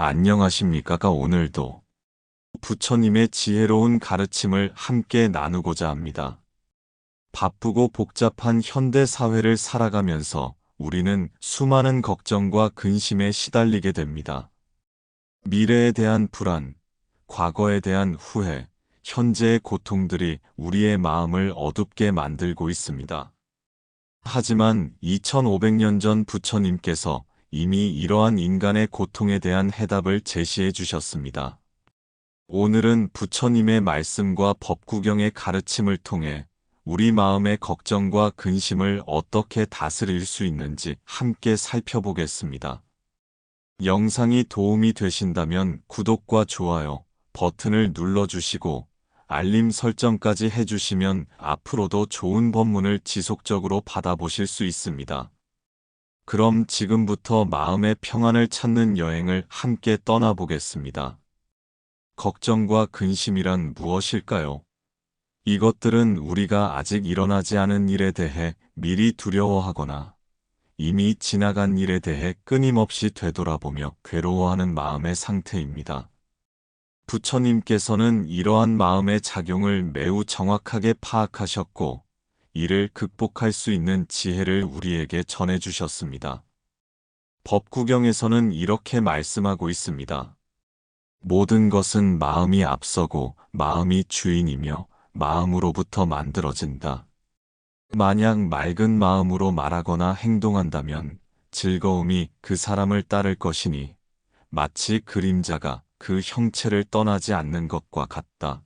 안녕하십니까? 오늘도 부처님의 지혜로운 가르침을 함께 나누고자 합니다. 바쁘고 복잡한 현대 사회를 살아가면서 우리는 수많은 걱정과 근심에 시달리게 됩니다. 미래에 대한 불안, 과거에 대한 후회, 현재의 고통들이 우리의 마음을 어둡게 만들고 있습니다. 하지만 2500년 전 부처님께서 이미 이러한 인간의 고통에 대한 해답을 제시해 주셨습니다. 오늘은 부처님의 말씀과 법구경의 가르침을 통해 우리 마음의 걱정과 근심을 어떻게 다스릴 수 있는지 함께 살펴보겠습니다. 영상이 도움이 되신다면 구독과 좋아요 버튼을 눌러주시고 알림 설정까지 해주시면 앞으로도 좋은 법문을 지속적으로 받아보실 수 있습니다. 그럼 지금부터 마음의 평안을 찾는 여행을 함께 떠나보겠습니다. 걱정과 근심이란 무엇일까요? 이것들은 우리가 아직 일어나지 않은 일에 대해 미리 두려워하거나 이미 지나간 일에 대해 끊임없이 되돌아보며 괴로워하는 마음의 상태입니다. 부처님께서는 이러한 마음의 작용을 매우 정확하게 파악하셨고, 이를 극복할 수 있는 지혜를 우리에게 전해주셨습니다. 법구경에서는 이렇게 말씀하고 있습니다. 모든 것은 마음이 앞서고 마음이 주인이며 마음으로부터 만들어진다. 만약 맑은 마음으로 말하거나 행동한다면 즐거움이 그 사람을 따를 것이니 마치 그림자가 그 형체를 떠나지 않는 것과 같다.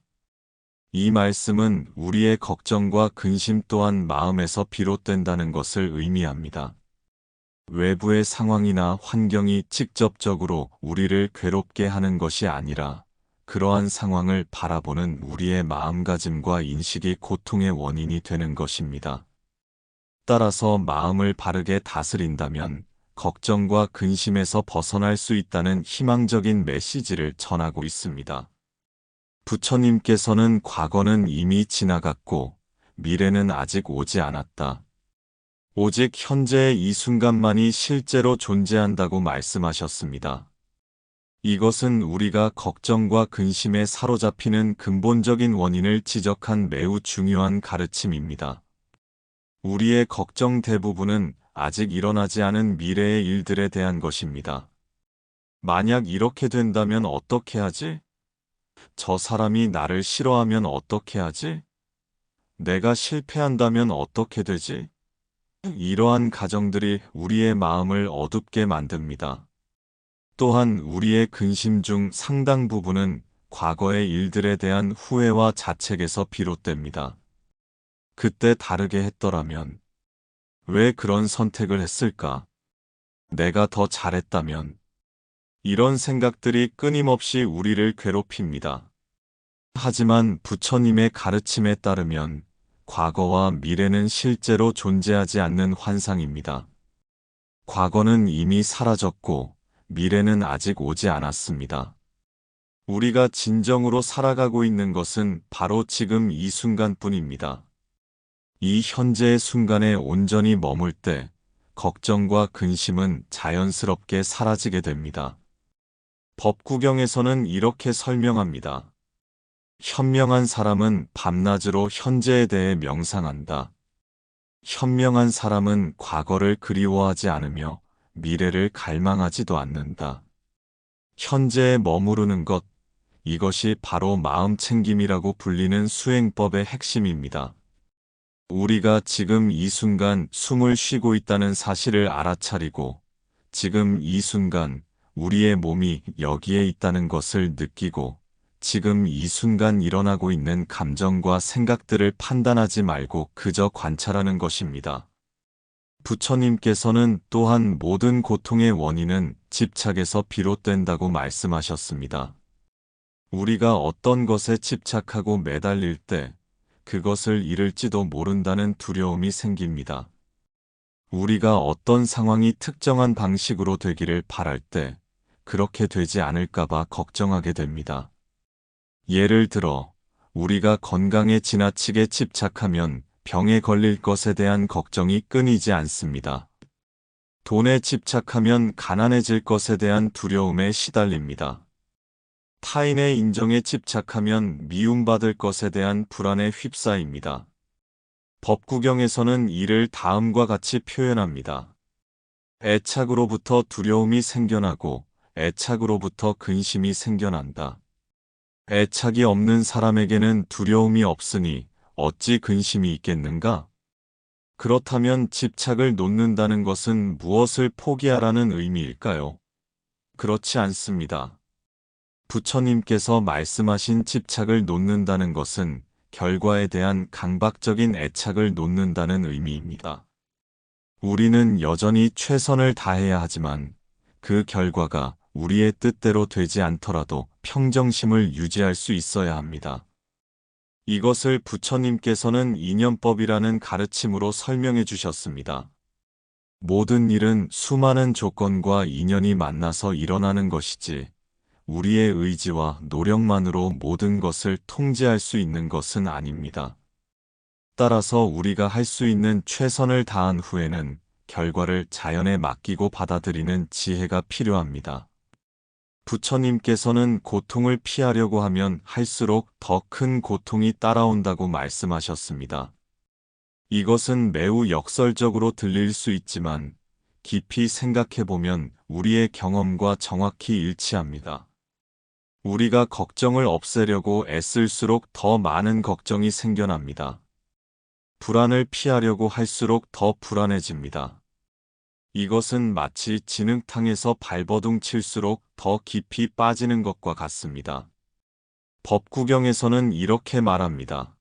이 말씀은 우리의 걱정과 근심 또한 마음에서 비롯된다는 것을 의미합니다. 외부의 상황이나 환경이 직접적으로 우리를 괴롭게 하는 것이 아니라 그러한 상황을 바라보는 우리의 마음가짐과 인식이 고통의 원인이 되는 것입니다. 따라서 마음을 바르게 다스린다면 걱정과 근심에서 벗어날 수 있다는 희망적인 메시지를 전하고 있습니다. 부처님께서는 과거는 이미 지나갔고 미래는 아직 오지 않았다. 오직 현재의 이 순간만이 실제로 존재한다고 말씀하셨습니다. 이것은 우리가 걱정과 근심에 사로잡히는 근본적인 원인을 지적한 매우 중요한 가르침입니다. 우리의 걱정 대부분은 아직 일어나지 않은 미래의 일들에 대한 것입니다. 만약 이렇게 된다면 어떻게 하지? 저 사람이 나를 싫어하면 어떻게 하지? 내가 실패한다면 어떻게 되지? 이러한 가정들이 우리의 마음을 어둡게 만듭니다. 또한 우리의 근심 중 상당 부분은 과거의 일들에 대한 후회와 자책에서 비롯됩니다. 그때 다르게 했더라면, 왜 그런 선택을 했을까? 내가 더 잘했다면. 이런 생각들이 끊임없이 우리를 괴롭힙니다. 하지만 부처님의 가르침에 따르면 과거와 미래는 실제로 존재하지 않는 환상입니다. 과거는 이미 사라졌고 미래는 아직 오지 않았습니다. 우리가 진정으로 살아가고 있는 것은 바로 지금 이 순간뿐입니다. 이 현재의 순간에 온전히 머물 때 걱정과 근심은 자연스럽게 사라지게 됩니다. 법구경에서는 이렇게 설명합니다. 현명한 사람은 밤낮으로 현재에 대해 명상한다. 현명한 사람은 과거를 그리워하지 않으며 미래를 갈망하지도 않는다. 현재에 머무르는 것, 이것이 바로 마음 챙김이라고 불리는 수행법의 핵심입니다. 우리가 지금 이 순간 숨을 쉬고 있다는 사실을 알아차리고 지금 이 순간 우리의 몸이 여기에 있다는 것을 느끼고 지금 이 순간 일어나고 있는 감정과 생각들을 판단하지 말고 그저 관찰하는 것입니다. 부처님께서는 또한 모든 고통의 원인은 집착에서 비롯된다고 말씀하셨습니다. 우리가 어떤 것에 집착하고 매달릴 때 그것을 잃을지도 모른다는 두려움이 생깁니다. 우리가 어떤 상황이 특정한 방식으로 되기를 바랄 때 그렇게 되지 않을까봐 걱정하게 됩니다. 예를 들어 우리가 건강에 지나치게 집착하면 병에 걸릴 것에 대한 걱정이 끊이지 않습니다. 돈에 집착하면 가난해질 것에 대한 두려움에 시달립니다. 타인의 인정에 집착하면 미움받을 것에 대한 불안에 휩싸입니다. 법구경에서는 이를 다음과 같이 표현합니다. 애착으로부터 두려움이 생겨나고 애착으로부터 근심이 생겨난다. 애착이 없는 사람에게는 두려움이 없으니 어찌 근심이 있겠는가? 그렇다면 집착을 놓는다는 것은 무엇을 포기하라는 의미일까요? 그렇지 않습니다. 부처님께서 말씀하신 집착을 놓는다는 것은 결과에 대한 강박적인 애착을 놓는다는 의미입니다. 우리는 여전히 최선을 다해야 하지만 그 결과가 우리의 뜻대로 되지 않더라도 평정심을 유지할 수 있어야 합니다. 이것을 부처님께서는 인연법이라는 가르침으로 설명해 주셨습니다. 모든 일은 수많은 조건과 인연이 만나서 일어나는 것이지 우리의 의지와 노력만으로 모든 것을 통제할 수 있는 것은 아닙니다. 따라서 우리가 할 수 있는 최선을 다한 후에는 결과를 자연에 맡기고 받아들이는 지혜가 필요합니다. 부처님께서는 고통을 피하려고 하면 할수록 더 큰 고통이 따라온다고 말씀하셨습니다. 이것은 매우 역설적으로 들릴 수 있지만 깊이 생각해보면 우리의 경험과 정확히 일치합니다. 우리가 걱정을 없애려고 애쓸수록 더 많은 걱정이 생겨납니다. 불안을 피하려고 할수록 더 불안해집니다. 이것은 마치 진흙탕에서 발버둥 칠수록 더 깊이 빠지는 것과 같습니다. 법구경에서는 이렇게 말합니다.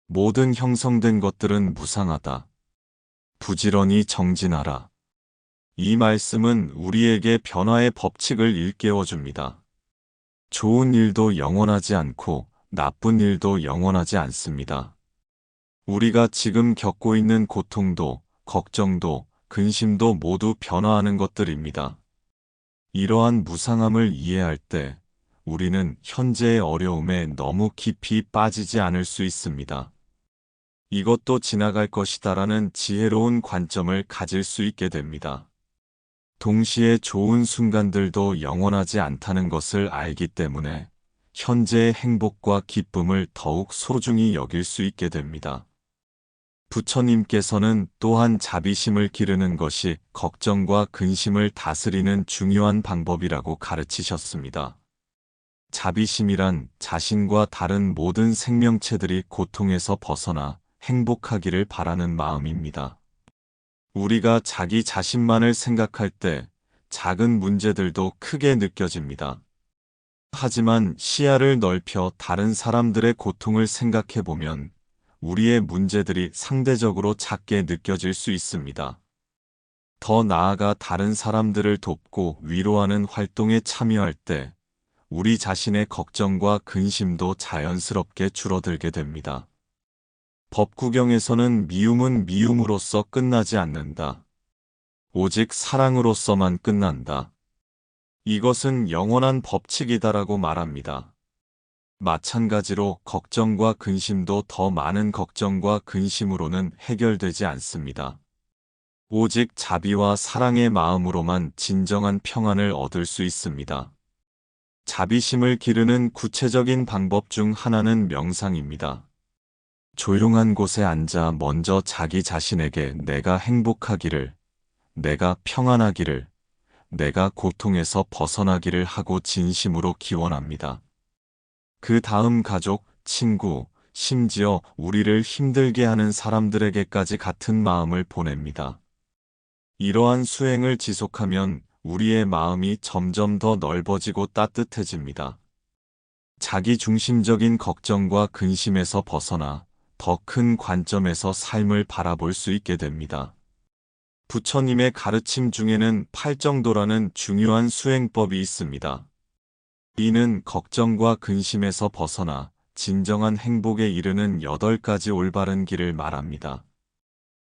모든 형성된 것들은 무상하다. 부지런히 정진하라. 이 말씀은 우리에게 변화의 법칙을 일깨워줍니다. 좋은 일도 영원하지 않고 나쁜 일도 영원하지 않습니다. 우리가 지금 겪고 있는 고통도, 걱정도, 근심도 모두 변화하는 것들입니다. 이러한 무상함을 이해할 때 우리는 현재의 어려움에 너무 깊이 빠지지 않을 수 있습니다. 이것도 지나갈 것이다라는 지혜로운 관점을 가질 수 있게 됩니다. 동시에 좋은 순간들도 영원하지 않다는 것을 알기 때문에 현재의 행복과 기쁨을 더욱 소중히 여길 수 있게 됩니다. 부처님께서는 또한 자비심을 기르는 것이 걱정과 근심을 다스리는 중요한 방법이라고 가르치셨습니다. 자비심이란 자신과 다른 모든 생명체들이 고통에서 벗어나 행복하기를 바라는 마음입니다. 우리가 자기 자신만을 생각할 때 작은 문제들도 크게 느껴집니다. 하지만 시야를 넓혀 다른 사람들의 고통을 생각해 보면 우리의 문제들이 상대적으로 작게 느껴질 수 있습니다. 더 나아가 다른 사람들을 돕고 위로하는 활동에 참여할 때 우리 자신의 걱정과 근심도 자연스럽게 줄어들게 됩니다. 법구경에서는 미움은 미움으로써 끝나지 않는다. 오직 사랑으로서만 끝난다. 이것은 영원한 법칙이다라고 말합니다. 마찬가지로 걱정과 근심도 더 많은 걱정과 근심으로는 해결되지 않습니다. 오직 자비와 사랑의 마음으로만 진정한 평안을 얻을 수 있습니다. 자비심을 기르는 구체적인 방법 중 하나는 명상입니다. 조용한 곳에 앉아 먼저 자기 자신에게 내가 행복하기를, 내가 평안하기를, 내가 고통에서 벗어나기를 하고 진심으로 기원합니다. 그 다음 가족, 친구, 심지어 우리를 힘들게 하는 사람들에게까지 같은 마음을 보냅니다. 이러한 수행을 지속하면 우리의 마음이 점점 더 넓어지고 따뜻해집니다. 자기 중심적인 걱정과 근심에서 벗어나 더 큰 관점에서 삶을 바라볼 수 있게 됩니다. 부처님의 가르침 중에는 팔정도라는 중요한 수행법이 있습니다. 이는 걱정과 근심에서 벗어나 진정한 행복에 이르는 8가지 올바른 길을 말합니다.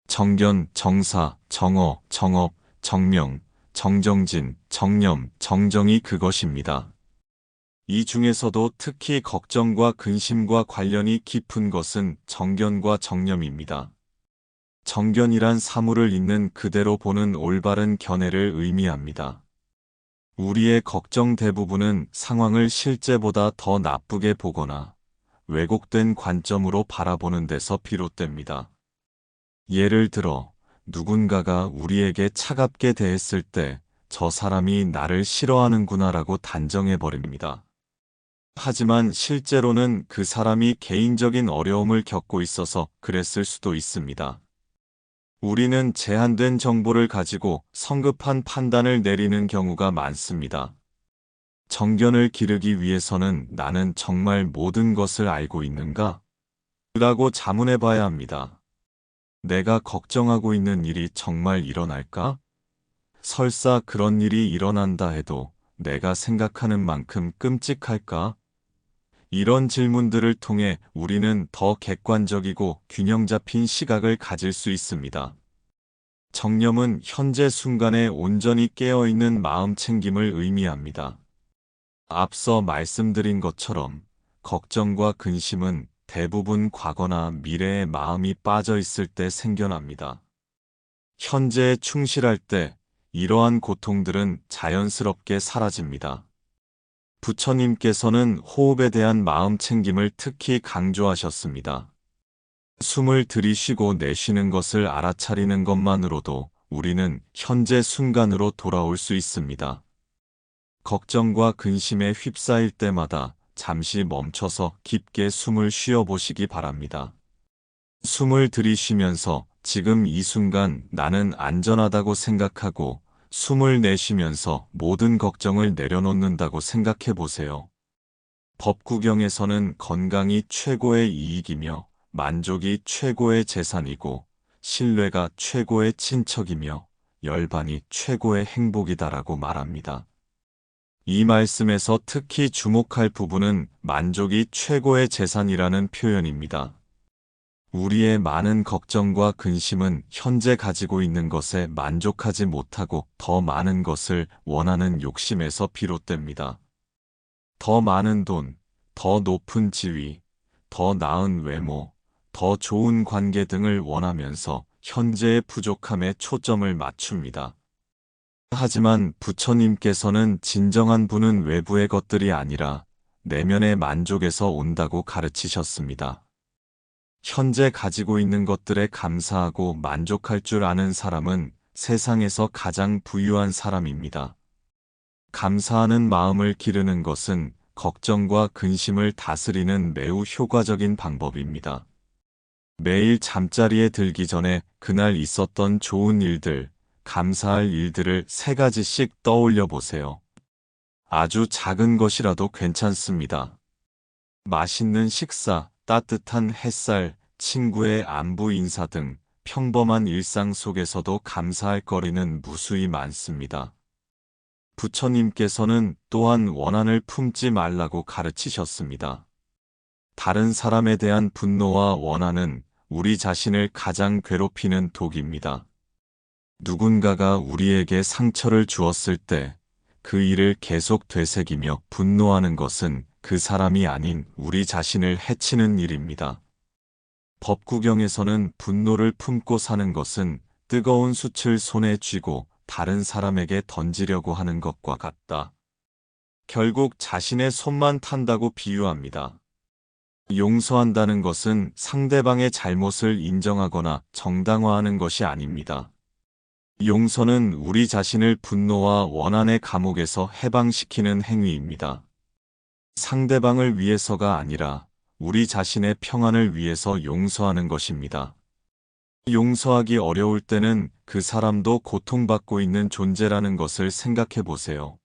정견, 정사, 정어, 정업, 정명, 정정진, 정념, 정정이 그것입니다. 이 중에서도 특히 걱정과 근심과 관련이 깊은 것은 정견과 정념입니다. 정견이란 사물을 있는 그대로 보는 올바른 견해를 의미합니다. 우리의 걱정 대부분은 상황을 실제보다 더 나쁘게 보거나 왜곡된 관점으로 바라보는 데서 비롯됩니다. 예를 들어, 누군가가 우리에게 차갑게 대했을 때 저 사람이 나를 싫어하는구나라고 단정해버립니다. 하지만 실제로는 그 사람이 개인적인 어려움을 겪고 있어서 그랬을 수도 있습니다. 우리는 제한된 정보를 가지고 성급한 판단을 내리는 경우가 많습니다. 정견을 기르기 위해서는 나는 정말 모든 것을 알고 있는가? 라고 자문해 봐야 합니다. 내가 걱정하고 있는 일이 정말 일어날까? 설사 그런 일이 일어난다 해도 내가 생각하는 만큼 끔찍할까? 이런 질문들을 통해 우리는 더 객관적이고 균형 잡힌 시각을 가질 수 있습니다. 정념은 현재 순간에 온전히 깨어있는 마음 챙김을 의미합니다. 앞서 말씀드린 것처럼 걱정과 근심은 대부분 과거나 미래에 마음이 빠져 있을 때 생겨납니다. 현재에 충실할 때 이러한 고통들은 자연스럽게 사라집니다. 부처님께서는 호흡에 대한 마음 챙김을 특히 강조하셨습니다. 숨을 들이쉬고 내쉬는 것을 알아차리는 것만으로도 우리는 현재 순간으로 돌아올 수 있습니다. 걱정과 근심에 휩싸일 때마다 잠시 멈춰서 깊게 숨을 쉬어 보시기 바랍니다. 숨을 들이쉬면서 지금 이 순간 나는 안전하다고 생각하고 숨을 내쉬면서 모든 걱정을 내려놓는다고 생각해 보세요. 법구경에서는 건강이 최고의 이익이며 만족이 최고의 재산이고 신뢰가 최고의 친척이며 열반이 최고의 행복이다라고 말합니다. 이 말씀에서 특히 주목할 부분은 만족이 최고의 재산이라는 표현입니다. 우리의 많은 걱정과 근심은 현재 가지고 있는 것에 만족하지 못하고 더 많은 것을 원하는 욕심에서 비롯됩니다. 더 많은 돈, 더 높은 지위, 더 나은 외모, 더 좋은 관계 등을 원하면서 현재의 부족함에 초점을 맞춥니다. 하지만 부처님께서는 진정한 부는 외부의 것들이 아니라 내면의 만족에서 온다고 가르치셨습니다. 현재 가지고 있는 것들에 감사하고 만족할 줄 아는 사람은 세상에서 가장 부유한 사람입니다. 감사하는 마음을 기르는 것은 걱정과 근심을 다스리는 매우 효과적인 방법입니다. 매일 잠자리에 들기 전에 그날 있었던 좋은 일들, 감사할 일들을 3가지씩 떠올려 보세요. 아주 작은 것이라도 괜찮습니다. 맛있는 식사, 따뜻한 햇살, 친구의 안부 인사 등 평범한 일상 속에서도 감사할 거리는 무수히 많습니다. 부처님께서는 또한 원한을 품지 말라고 가르치셨습니다. 다른 사람에 대한 분노와 원한은 우리 자신을 가장 괴롭히는 독입니다. 누군가가 우리에게 상처를 주었을 때 그 일을 계속 되새기며 분노하는 것은 그 사람이 아닌 우리 자신을 해치는 일입니다. 법구경에서는 분노를 품고 사는 것은 뜨거운 숯을 손에 쥐고 다른 사람에게 던지려고 하는 것과 같다. 결국 자신의 손만 탄다고 비유합니다. 용서한다는 것은 상대방의 잘못을 인정하거나 정당화하는 것이 아닙니다. 용서는 우리 자신을 분노와 원한의 감옥에서 해방시키는 행위입니다. 상대방을 위해서가 아니라 우리 자신의 평안을 위해서 용서하는 것입니다. 용서하기 어려울 때는 그 사람도 고통받고 있는 존재라는 것을 생각해 보세요.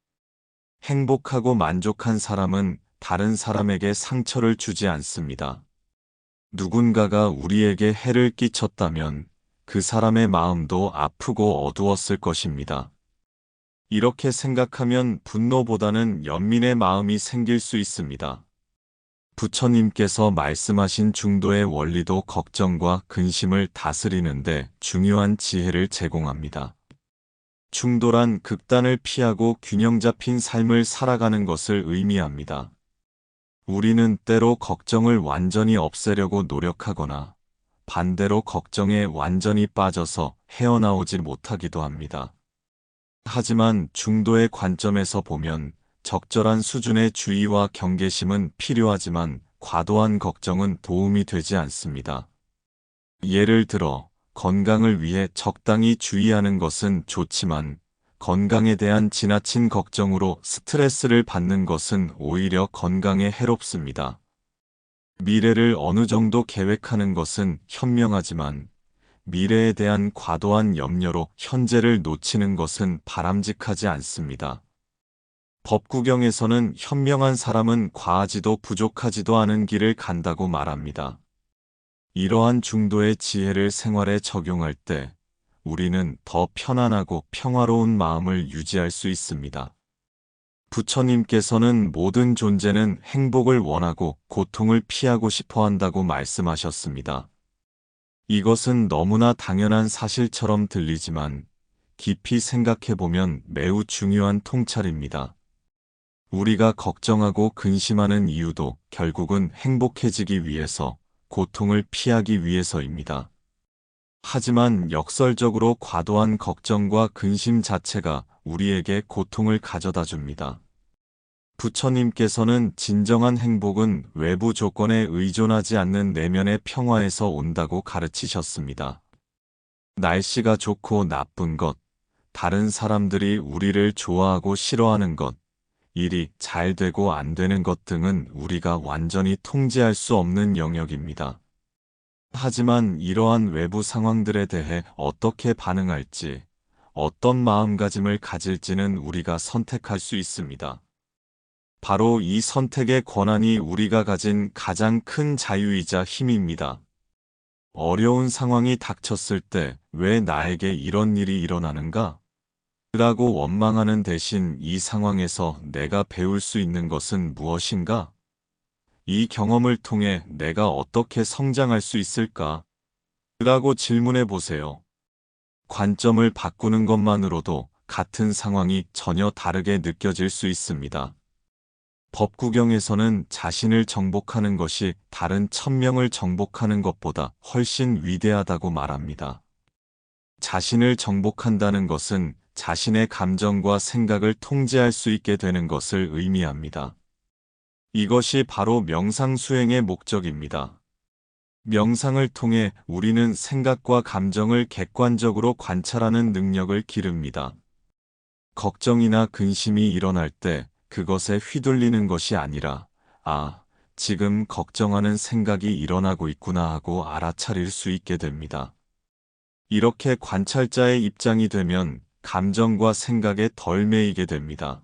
행복하고 만족한 사람은 다른 사람에게 상처를 주지 않습니다. 누군가가 우리에게 해를 끼쳤다면 그 사람의 마음도 아프고 어두웠을 것입니다. 이렇게 생각하면 분노보다는 연민의 마음이 생길 수 있습니다. 부처님께서 말씀하신 중도의 원리도 걱정과 근심을 다스리는데 중요한 지혜를 제공합니다. 중도란 극단을 피하고 균형 잡힌 삶을 살아가는 것을 의미합니다. 우리는 때로 걱정을 완전히 없애려고 노력하거나 반대로 걱정에 완전히 빠져서 헤어나오지 못하기도 합니다. 하지만 중도의 관점에서 보면 적절한 수준의 주의와 경계심은 필요하지만 과도한 걱정은 도움이 되지 않습니다. 예를 들어 건강을 위해 적당히 주의하는 것은 좋지만 건강에 대한 지나친 걱정으로 스트레스를 받는 것은 오히려 건강에 해롭습니다. 미래를 어느 정도 계획하는 것은 현명하지만 미래에 대한 과도한 염려로 현재를 놓치는 것은 바람직하지 않습니다. 법구경에서는 현명한 사람은 과하지도 부족하지도 않은 길을 간다고 말합니다. 이러한 중도의 지혜를 생활에 적용할 때 우리는 더 편안하고 평화로운 마음을 유지할 수 있습니다. 부처님께서는 모든 존재는 행복을 원하고 고통을 피하고 싶어 한다고 말씀하셨습니다. 이것은 너무나 당연한 사실처럼 들리지만 깊이 생각해보면 매우 중요한 통찰입니다. 우리가 걱정하고 근심하는 이유도 결국은 행복해지기 위해서, 고통을 피하기 위해서입니다. 하지만 역설적으로 과도한 걱정과 근심 자체가 우리에게 고통을 가져다 줍니다. 부처님께서는 진정한 행복은 외부 조건에 의존하지 않는 내면의 평화에서 온다고 가르치셨습니다. 날씨가 좋고 나쁜 것, 다른 사람들이 우리를 좋아하고 싫어하는 것, 일이 잘 되고 안 되는 것 등은 우리가 완전히 통제할 수 없는 영역입니다. 하지만 이러한 외부 상황들에 대해 어떻게 반응할지, 어떤 마음가짐을 가질지는 우리가 선택할 수 있습니다. 바로 이 선택의 권한이 우리가 가진 가장 큰 자유이자 힘입니다. 어려운 상황이 닥쳤을 때 왜 나에게 이런 일이 일어나는가? 라고 원망하는 대신 이 상황에서 내가 배울 수 있는 것은 무엇인가? 이 경험을 통해 내가 어떻게 성장할 수 있을까? 라고 질문해 보세요. 관점을 바꾸는 것만으로도 같은 상황이 전혀 다르게 느껴질 수 있습니다. 법구경에서는 자신을 정복하는 것이 다른 1000명을 정복하는 것보다 훨씬 위대하다고 말합니다. 자신을 정복한다는 것은 자신의 감정과 생각을 통제할 수 있게 되는 것을 의미합니다. 이것이 바로 명상 수행의 목적입니다. 명상을 통해 우리는 생각과 감정을 객관적으로 관찰하는 능력을 기릅니다. 걱정이나 근심이 일어날 때 그것에 휘둘리는 것이 아니라, 지금 걱정하는 생각이 일어나고 있구나 하고 알아차릴 수 있게 됩니다. 이렇게 관찰자의 입장이 되면 감정과 생각에 덜 매이게 됩니다.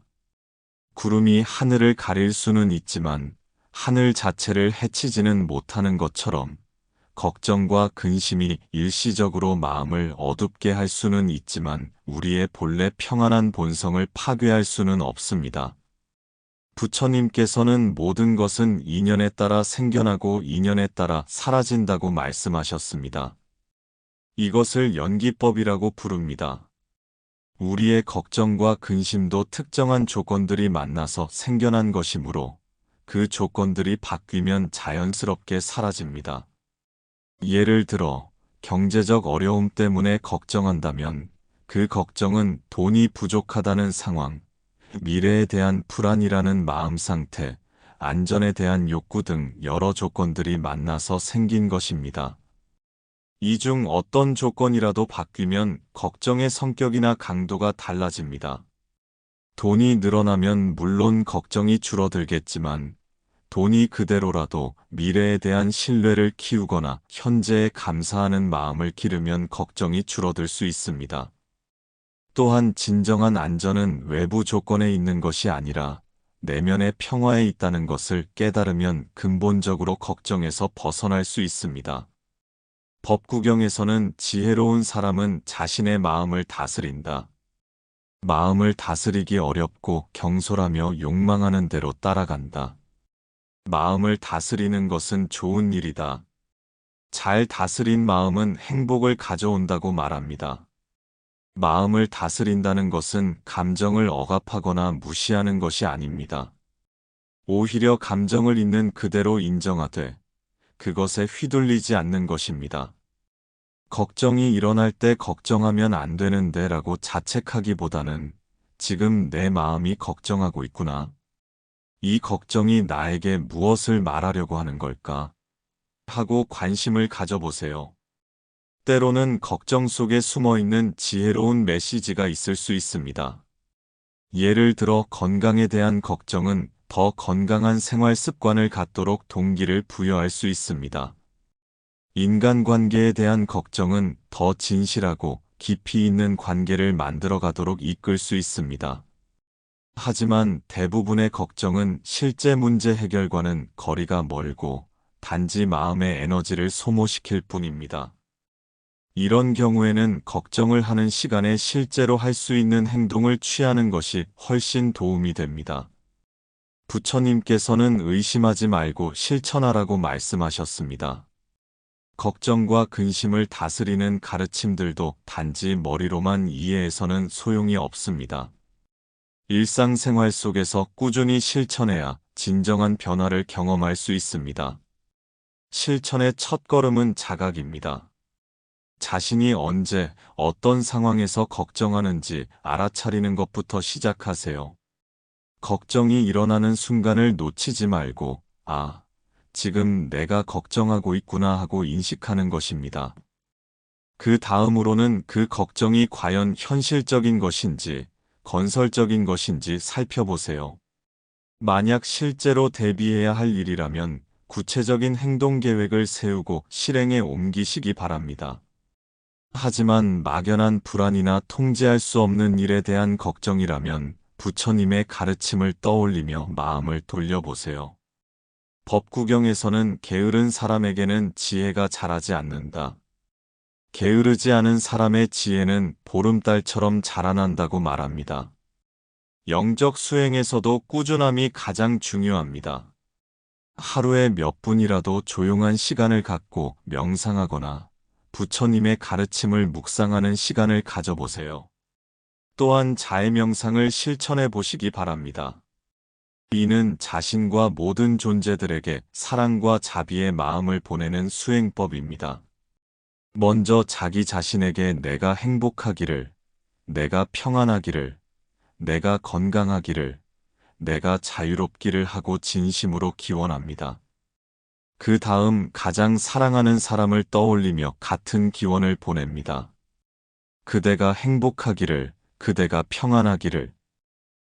구름이 하늘을 가릴 수는 있지만 하늘 자체를 해치지는 못하는 것처럼 걱정과 근심이 일시적으로 마음을 어둡게 할 수는 있지만 우리의 본래 평안한 본성을 파괴할 수는 없습니다. 부처님께서는 모든 것은 인연에 따라 생겨나고 인연에 따라 사라진다고 말씀하셨습니다. 이것을 연기법이라고 부릅니다. 우리의 걱정과 근심도 특정한 조건들이 만나서 생겨난 것이므로 그 조건들이 바뀌면 자연스럽게 사라집니다. 예를 들어 경제적 어려움 때문에 걱정한다면 그 걱정은 돈이 부족하다는 상황, 미래에 대한 불안이라는 마음 상태, 안전에 대한 욕구 등 여러 조건들이 만나서 생긴 것입니다. 이 중 어떤 조건이라도 바뀌면 걱정의 성격이나 강도가 달라집니다. 돈이 늘어나면 물론 걱정이 줄어들겠지만 돈이 그대로라도 미래에 대한 신뢰를 키우거나 현재에 감사하는 마음을 기르면 걱정이 줄어들 수 있습니다. 또한 진정한 안전은 외부 조건에 있는 것이 아니라 내면의 평화에 있다는 것을 깨달으면 근본적으로 걱정에서 벗어날 수 있습니다. 법구경에서는 지혜로운 사람은 자신의 마음을 다스린다. 마음을 다스리기 어렵고 경솔하며 욕망하는 대로 따라간다. 마음을 다스리는 것은 좋은 일이다. 잘 다스린 마음은 행복을 가져온다고 말합니다. 마음을 다스린다는 것은 감정을 억압하거나 무시하는 것이 아닙니다. 오히려 감정을 있는 그대로 인정하되 그것에 휘둘리지 않는 것입니다. 걱정이 일어날 때 걱정하면 안 되는데 라고 자책하기보다는 지금 내 마음이 걱정하고 있구나. 이 걱정이 나에게 무엇을 말하려고 하는 걸까? 하고 관심을 가져보세요. 때로는 걱정 속에 숨어 있는 지혜로운 메시지가 있을 수 있습니다. 예를 들어 건강에 대한 걱정은 더 건강한 생활 습관을 갖도록 동기를 부여할 수 있습니다. 인간관계에 대한 걱정은 더 진실하고 깊이 있는 관계를 만들어 가도록 이끌 수 있습니다. 하지만 대부분의 걱정은 실제 문제 해결과는 거리가 멀고 단지 마음의 에너지를 소모시킬 뿐입니다. 이런 경우에는 걱정을 하는 시간에 실제로 할 수 있는 행동을 취하는 것이 훨씬 도움이 됩니다. 부처님께서는 의심하지 말고 실천하라고 말씀하셨습니다. 걱정과 근심을 다스리는 가르침들도 단지 머리로만 이해해서는 소용이 없습니다. 일상생활 속에서 꾸준히 실천해야 진정한 변화를 경험할 수 있습니다. 실천의 첫걸음은 자각입니다. 자신이 언제, 어떤 상황에서 걱정하는지 알아차리는 것부터 시작하세요. 걱정이 일어나는 순간을 놓치지 말고, 아, 지금 내가 걱정하고 있구나 하고 인식하는 것입니다. 그 다음으로는 그 걱정이 과연 현실적인 것인지, 건설적인 것인지 살펴보세요. 만약 실제로 대비해야 할 일이라면 구체적인 행동 계획을 세우고 실행에 옮기시기 바랍니다. 하지만 막연한 불안이나 통제할 수 없는 일에 대한 걱정이라면 부처님의 가르침을 떠올리며 마음을 돌려보세요. 법구경에서는 게으른 사람에게는 지혜가 자라지 않는다. 게으르지 않은 사람의 지혜는 보름달처럼 자라난다고 말합니다. 영적 수행에서도 꾸준함이 가장 중요합니다. 하루에 몇 분이라도 조용한 시간을 갖고 명상하거나 부처님의 가르침을 묵상하는 시간을 가져보세요. 또한 자해명상을 실천해 보시기 바랍니다. 이는 자신과 모든 존재들에게 사랑과 자비의 마음을 보내는 수행법입니다. 먼저 자기 자신에게 내가 행복하기를, 내가 평안하기를, 내가 건강하기를, 내가 자유롭기를 하고 진심으로 기원합니다. 그 다음 가장 사랑하는 사람을 떠올리며 같은 기원을 보냅니다. 그대가 행복하기를, 그대가 평안하기를.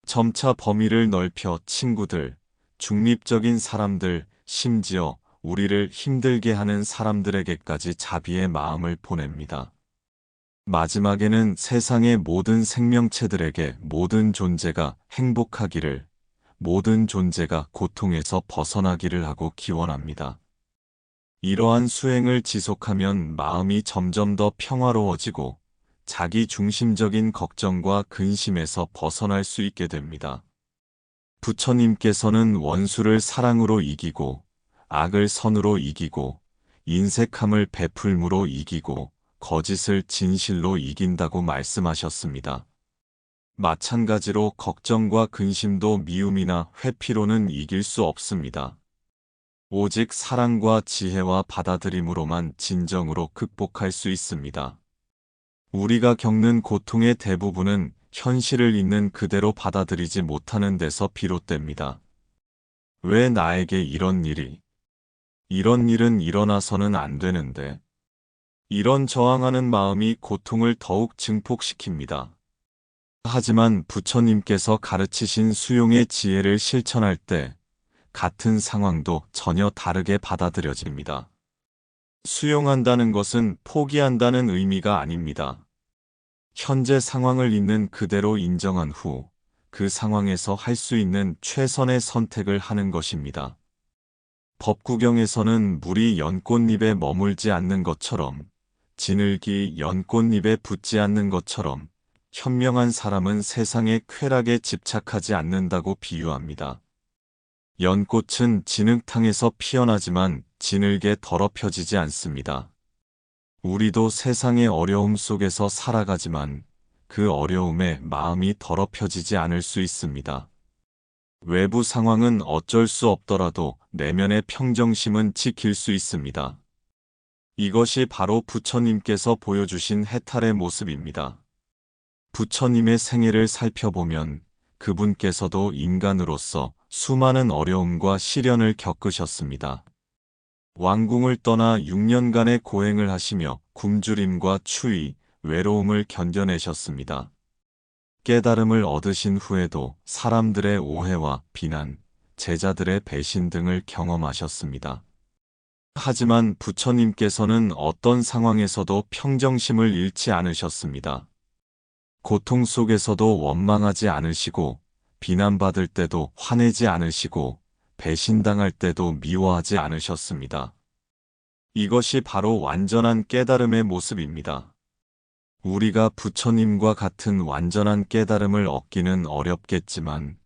점차 범위를 넓혀 친구들, 중립적인 사람들, 심지어 우리를 힘들게 하는 사람들에게까지 자비의 마음을 보냅니다. 마지막에는 세상의 모든 생명체들에게 모든 존재가 행복하기를, 모든 존재가 고통에서 벗어나기를 하고 기원합니다. 이러한 수행을 지속하면 마음이 점점 더 평화로워지고 자기 중심적인 걱정과 근심에서 벗어날 수 있게 됩니다. 부처님께서는 원수를 사랑으로 이기고, 악을 선으로 이기고, 인색함을 베풀므로 이기고, 거짓을 진실로 이긴다고 말씀하셨습니다. 마찬가지로 걱정과 근심도 미움이나 회피로는 이길 수 없습니다. 오직 사랑과 지혜와 받아들임으로만 진정으로 극복할 수 있습니다. 우리가 겪는 고통의 대부분은 현실을 있는 그대로 받아들이지 못하는 데서 비롯됩니다. 왜 나에게 이런 일은 일어나서는 안 되는데. 이런 저항하는 마음이 고통을 더욱 증폭시킵니다. 하지만 부처님께서 가르치신 수용의 지혜를 실천할 때 같은 상황도 전혀 다르게 받아들여집니다. 수용한다는 것은 포기한다는 의미가 아닙니다. 현재 상황을 있는 그대로 인정한 후 그 상황에서 할 수 있는 최선의 선택을 하는 것입니다. 법구경에서는 물이 연꽃잎에 머물지 않는 것처럼, 진흙이 연꽃잎에 붙지 않는 것처럼 현명한 사람은 세상의 쾌락에 집착하지 않는다고 비유합니다. 연꽃은 진흙탕에서 피어나지만 진흙에 더럽혀지지 않습니다. 우리도 세상의 어려움 속에서 살아가지만 그 어려움에 마음이 더럽혀지지 않을 수 있습니다. 외부 상황은 어쩔 수 없더라도 내면의 평정심은 지킬 수 있습니다. 이것이 바로 부처님께서 보여주신 해탈의 모습입니다. 부처님의 생애를 살펴보면 그분께서도 인간으로서 수많은 어려움과 시련을 겪으셨습니다. 왕궁을 떠나 6년간의 고행을 하시며 굶주림과 추위, 외로움을 견뎌내셨습니다. 깨달음을 얻으신 후에도 사람들의 오해와 비난, 제자들의 배신 등을 경험하셨습니다. 하지만 부처님께서는 어떤 상황에서도 평정심을 잃지 않으셨습니다. 고통 속에서도 원망하지 않으시고, 비난받을 때도 화내지 않으시고, 배신당할 때도 미워하지 않으셨습니다. 이것이 바로 완전한 깨달음의 모습입니다. 우리가 부처님과 같은 완전한 깨달음을 얻기는 어렵겠지만,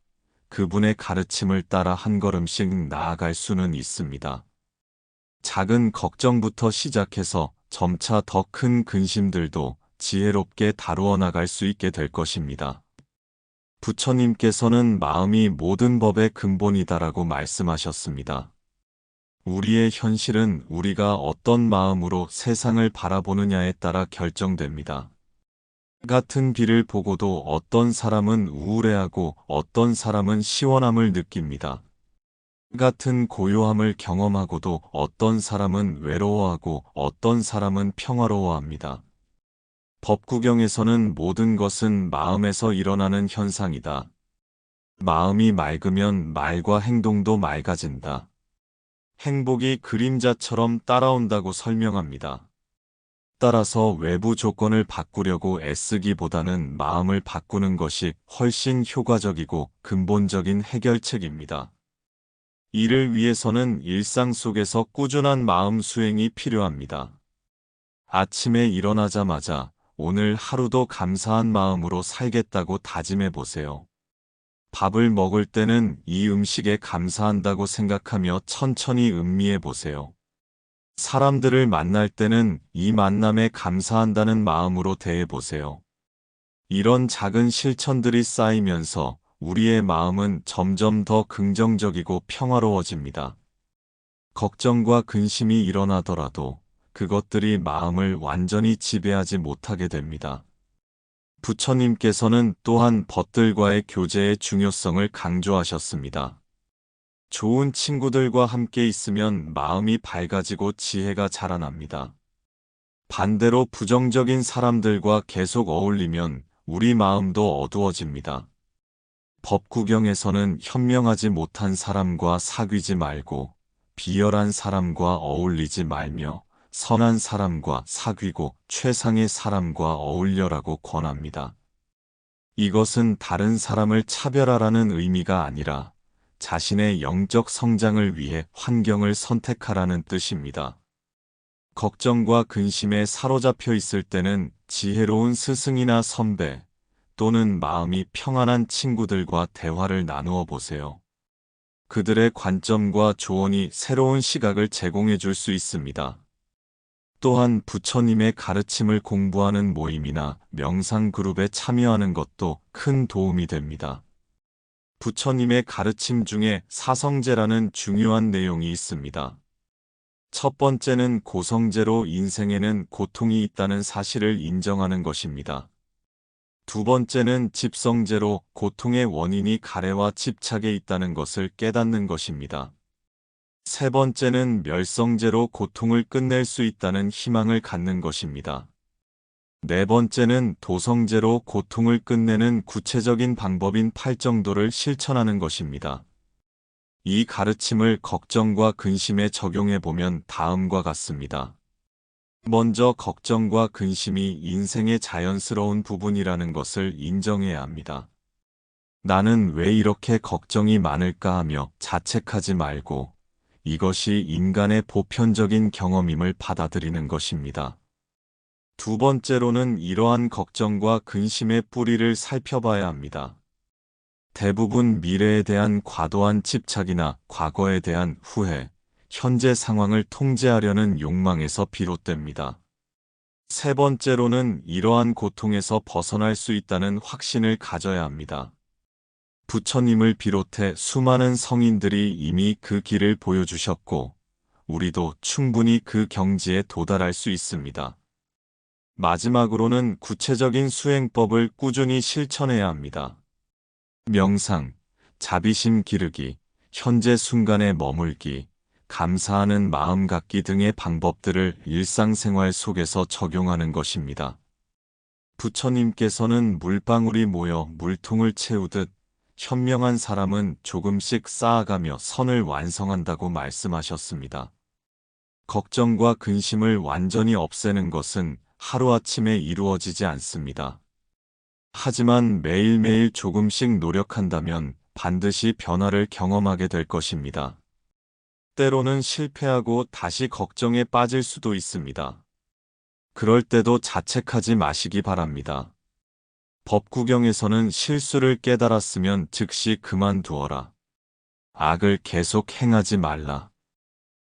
그분의 가르침을 따라 한 걸음씩 나아갈 수는 있습니다. 작은 걱정부터 시작해서 점차 더 큰 근심들도 지혜롭게 다루어 나갈 수 있게 될 것입니다. 부처님께서는 마음이 모든 법의 근본이다라고 말씀하셨습니다. 우리의 현실은 우리가 어떤 마음으로 세상을 바라보느냐에 따라 결정됩니다. 같은 비를 보고도 어떤 사람은 우울해하고 어떤 사람은 시원함을 느낍니다. 같은 고요함을 경험하고도 어떤 사람은 외로워하고 어떤 사람은 평화로워합니다. 법구경에서는 모든 것은 마음에서 일어나는 현상이다. 마음이 맑으면 말과 행동도 맑아진다. 행복이 그림자처럼 따라온다고 설명합니다. 따라서 외부 조건을 바꾸려고 애쓰기보다는 마음을 바꾸는 것이 훨씬 효과적이고 근본적인 해결책입니다. 이를 위해서는 일상 속에서 꾸준한 마음 수행이 필요합니다. 아침에 일어나자마자 오늘 하루도 감사한 마음으로 살겠다고 다짐해 보세요. 밥을 먹을 때는 이 음식에 감사한다고 생각하며 천천히 음미해 보세요. 사람들을 만날 때는 이 만남에 감사한다는 마음으로 대해 보세요. 이런 작은 실천들이 쌓이면서 우리의 마음은 점점 더 긍정적이고 평화로워집니다. 걱정과 근심이 일어나더라도 그것들이 마음을 완전히 지배하지 못하게 됩니다. 부처님께서는 또한 벗들과의 교제의 중요성을 강조하셨습니다. 좋은 친구들과 함께 있으면 마음이 밝아지고 지혜가 자라납니다. 반대로 부정적인 사람들과 계속 어울리면 우리 마음도 어두워집니다. 법구경에서는 현명하지 못한 사람과 사귀지 말고 비열한 사람과 어울리지 말며 선한 사람과 사귀고 최상의 사람과 어울려라고 권합니다. 이것은 다른 사람을 차별하라는 의미가 아니라 자신의 영적 성장을 위해 환경을 선택하라는 뜻입니다. 걱정과 근심에 사로잡혀 있을 때는 지혜로운 스승이나 선배 또는 마음이 평안한 친구들과 대화를 나누어 보세요. 그들의 관점과 조언이 새로운 시각을 제공해 줄 수 있습니다. 또한 부처님의 가르침을 공부하는 모임이나 명상 그룹에 참여하는 것도 큰 도움이 됩니다. 부처님의 가르침 중에 사성제라는 중요한 내용이 있습니다. 첫 번째는 고성제로 인생에는 고통이 있다는 사실을 인정하는 것입니다. 두 번째는 집성제로 고통의 원인이 가래와 집착에 있다는 것을 깨닫는 것입니다. 세 번째는 멸성제로 고통을 끝낼 수 있다는 희망을 갖는 것입니다. 네 번째는 도성제로 고통을 끝내는 구체적인 방법인 팔정도를 실천하는 것입니다. 이 가르침을 걱정과 근심에 적용해 보면 다음과 같습니다. 먼저 걱정과 근심이 인생의 자연스러운 부분이라는 것을 인정해야 합니다. 나는 왜 이렇게 걱정이 많을까 하며 자책하지 말고 이것이 인간의 보편적인 경험임을 받아들이는 것입니다. 두 번째로는 이러한 걱정과 근심의 뿌리를 살펴봐야 합니다. 대부분 미래에 대한 과도한 집착이나 과거에 대한 후회, 현재 상황을 통제하려는 욕망에서 비롯됩니다. 세 번째로는 이러한 고통에서 벗어날 수 있다는 확신을 가져야 합니다. 부처님을 비롯해 수많은 성인들이 이미 그 길을 보여주셨고, 우리도 충분히 그 경지에 도달할 수 있습니다. 마지막으로는 구체적인 수행법을 꾸준히 실천해야 합니다. 명상, 자비심 기르기, 현재 순간에 머물기, 감사하는 마음 갖기 등의 방법들을 일상생활 속에서 적용하는 것입니다. 부처님께서는 물방울이 모여 물통을 채우듯 현명한 사람은 조금씩 쌓아가며 선을 완성한다고 말씀하셨습니다. 걱정과 근심을 완전히 없애는 것은 하루아침에 이루어지지 않습니다. 하지만 매일매일 조금씩 노력한다면 반드시 변화를 경험하게 될 것입니다. 때로는 실패하고 다시 걱정에 빠질 수도 있습니다. 그럴 때도 자책하지 마시기 바랍니다. 법구경에서는 실수를 깨달았으면 즉시 그만두어라. 악을 계속 행하지 말라.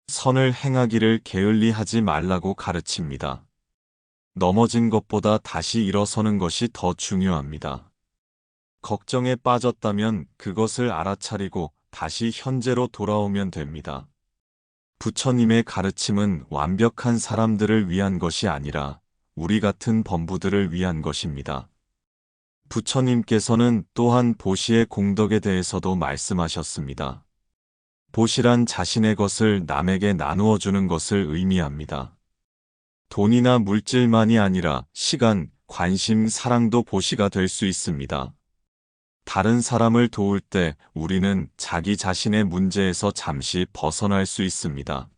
선을 행하기를 게을리 하지 말라고 가르칩니다. 넘어진 것보다 다시 일어서는 것이 더 중요합니다. 걱정에 빠졌다면 그것을 알아차리고 다시 현재로 돌아오면 됩니다. 부처님의 가르침은 완벽한 사람들을 위한 것이 아니라 우리 같은 범부들을 위한 것입니다. 부처님께서는 또한 보시의 공덕에 대해서도 말씀하셨습니다. 보시란 자신의 것을 남에게 나누어 주는 것을 의미합니다. 돈이나 물질만이 아니라 시간, 관심, 사랑도 보시가 될 수 있습니다. 다른 사람을 도울 때 우리는 자기 자신의 문제에서 잠시 벗어날 수 있습니다.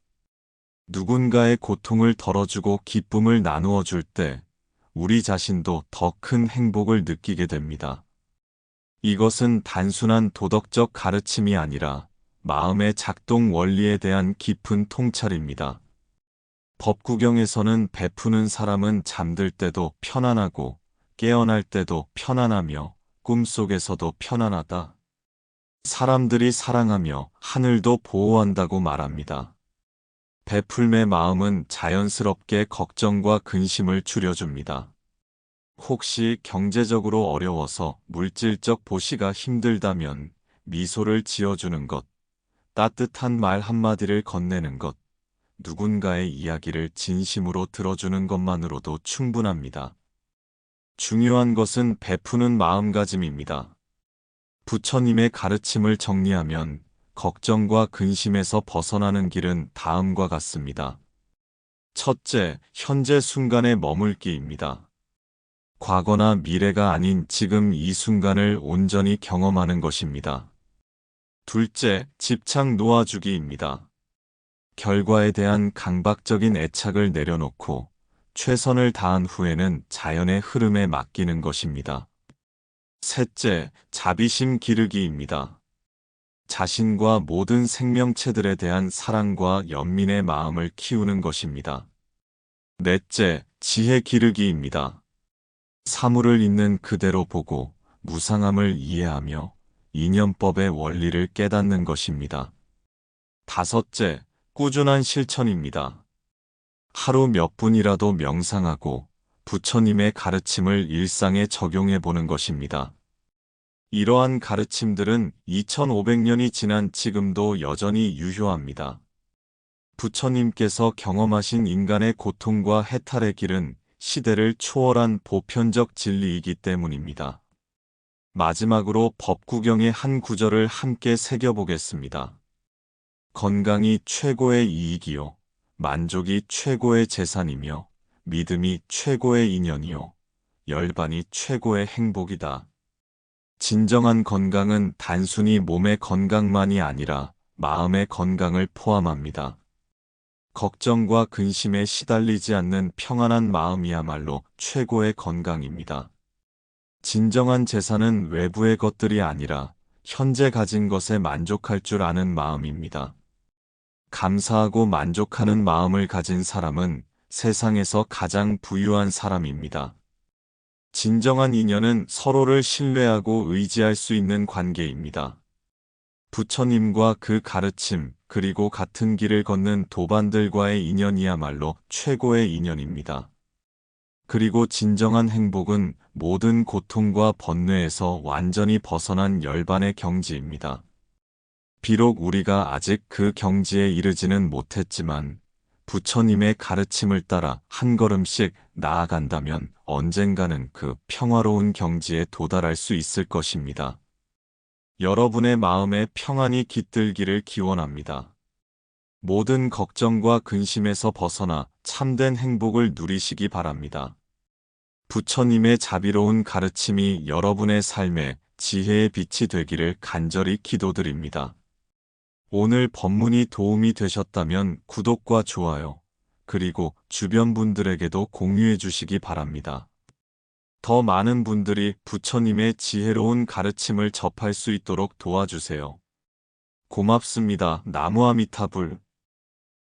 누군가의 고통을 덜어주고 기쁨을 나누어 줄 때 우리 자신도 더 큰 행복을 느끼게 됩니다. 이것은 단순한 도덕적 가르침이 아니라 마음의 작동 원리에 대한 깊은 통찰입니다. 법구경에서는 베푸는 사람은 잠들 때도 편안하고 깨어날 때도 편안하며 꿈속에서도 편안하다. 사람들이 사랑하며 하늘도 보호한다고 말합니다. 베풀매 마음은 자연스럽게 걱정과 근심을 줄여줍니다. 혹시 경제적으로 어려워서 물질적 보시가 힘들다면 미소를 지어주는 것, 따뜻한 말 한마디를 건네는 것, 누군가의 이야기를 진심으로 들어주는 것만으로도 충분합니다. 중요한 것은 베푸는 마음가짐입니다. 부처님의 가르침을 정리하면 걱정과 근심에서 벗어나는 길은 다음과 같습니다. 첫째, 현재 순간에 머물기입니다. 과거나 미래가 아닌 지금 이 순간을 온전히 경험하는 것입니다. 둘째, 집착 놓아주기입니다. 결과에 대한 강박적인 애착을 내려놓고 최선을 다한 후에는 자연의 흐름에 맡기는 것입니다. 셋째, 자비심 기르기입니다. 자신과 모든 생명체들에 대한 사랑과 연민의 마음을 키우는 것입니다. 넷째, 지혜 기르기입니다. 사물을 있는 그대로 보고 무상함을 이해하며 이념법의 원리를 깨닫는 것입니다. 다섯째, 꾸준한 실천입니다. 하루 몇 분이라도 명상하고 부처님의 가르침을 일상에 적용해 보는 것입니다. 이러한 가르침들은 2500년이 지난 지금도 여전히 유효합니다. 부처님께서 경험하신 인간의 고통과 해탈의 길은 시대를 초월한 보편적 진리이기 때문입니다. 마지막으로 법구경의 한 구절을 함께 새겨보겠습니다. 건강이 최고의 이익이요. 만족이 최고의 재산이며 믿음이 최고의 인연이요. 열반이 최고의 행복이다. 진정한 건강은 단순히 몸의 건강만이 아니라 마음의 건강을 포함합니다. 걱정과 근심에 시달리지 않는 평안한 마음이야말로 최고의 건강입니다. 진정한 재산은 외부의 것들이 아니라 현재 가진 것에 만족할 줄 아는 마음입니다. 감사하고 만족하는 마음을 가진 사람은 세상에서 가장 부유한 사람입니다. 진정한 인연은 서로를 신뢰하고 의지할 수 있는 관계입니다. 부처님과 그 가르침, 그리고 같은 길을 걷는 도반들과의 인연이야말로 최고의 인연입니다. 그리고 진정한 행복은 모든 고통과 번뇌에서 완전히 벗어난 열반의 경지입니다. 비록 우리가 아직 그 경지에 이르지는 못했지만 부처님의 가르침을 따라 한 걸음씩 나아간다면 언젠가는 그 평화로운 경지에 도달할 수 있을 것입니다. 여러분의 마음에 평안이 깃들기를 기원합니다. 모든 걱정과 근심에서 벗어나 참된 행복을 누리시기 바랍니다. 부처님의 자비로운 가르침이 여러분의 삶에 지혜의 빛이 되기를 간절히 기도드립니다. 오늘 법문이 도움이 되셨다면 구독과 좋아요, 그리고 주변 분들에게도 공유해 주시기 바랍니다. 더 많은 분들이 부처님의 지혜로운 가르침을 접할 수 있도록 도와주세요. 고맙습니다. 나무아미타불.